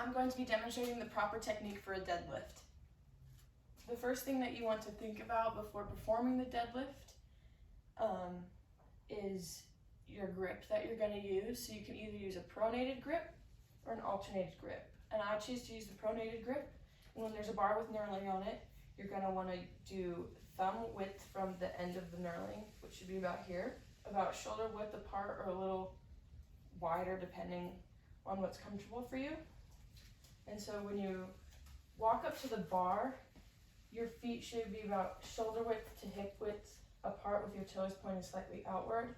I'm going to be demonstrating the proper technique for a deadlift. The first thing that you want to think about before performing the deadlift is your grip that you're going to use. So you can either use a pronated grip or an alternated grip. And I choose to use the pronated grip. And when there's a bar with knurling on it, you're going to want to do thumb width from the end of the knurling, which should be about here, about shoulder width apart or a little wider depending on what's comfortable for you. And so when you walk up to the bar, your feet should be about shoulder width to hip width apart with your toes pointed slightly outward.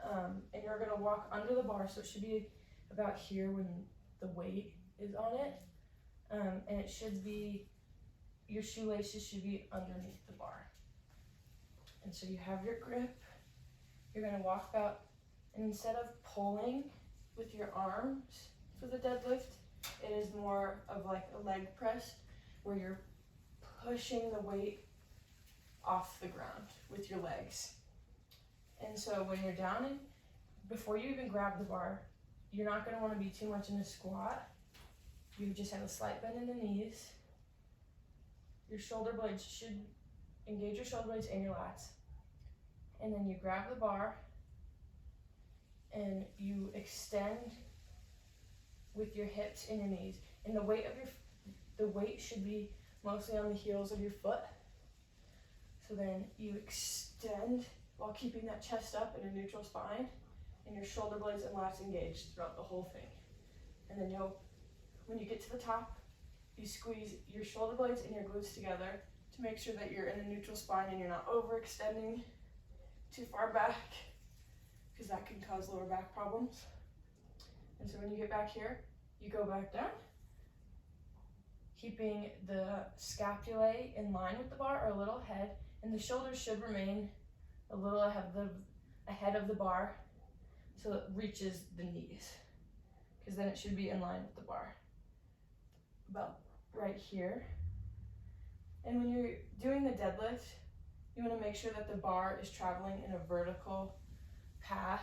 And you're gonna walk under the bar, so it should be about here when the weight is on it. And it should be, your shoelaces should be underneath the bar. And so you have your grip, you're gonna walk out, and instead of pulling with your arms for the deadlift, it is more of like a leg press where you're pushing the weight off the ground with your legs. And so when you're down, and before you even grab the bar, you're not going to want to be too much in a squat. You just have a slight bend in the knees. Your shoulder blades should engage your shoulder blades and your lats. And then you grab the bar and you extend with your hips and your knees. And the weight should be mostly on the heels of your foot. So then you extend while keeping that chest up in a neutral spine, and your shoulder blades and lats engaged throughout the whole thing. And then when you get to the top, you squeeze your shoulder blades and your glutes together to make sure that you're in a neutral spine and you're not overextending too far back, because that can cause lower back problems. And so when you get back here, you go back down, keeping the scapulae in line with the bar or a little ahead, and the shoulders should remain a little ahead of the bar so it reaches the knees, because then it should be in line with the bar, about right here. And when you're doing the deadlift, you want to make sure that the bar is traveling in a vertical path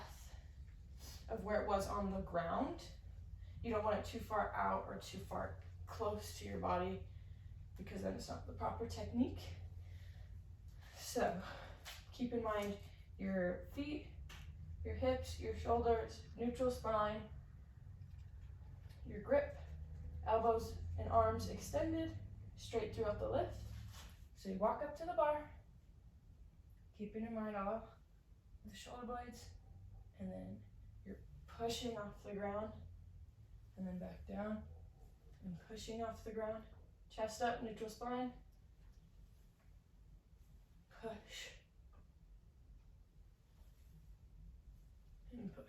of where it was on the ground. You don't want it too far out or too far close to your body, because then it's not the proper technique. So keep in mind your feet, your hips, your shoulders, neutral spine, your grip, elbows and arms extended straight throughout the lift. So you walk up to the bar, keeping in mind all the shoulder blades, and then you're pushing off the ground, and then back down, and pushing off the ground, chest up, neutral spine, push, and push.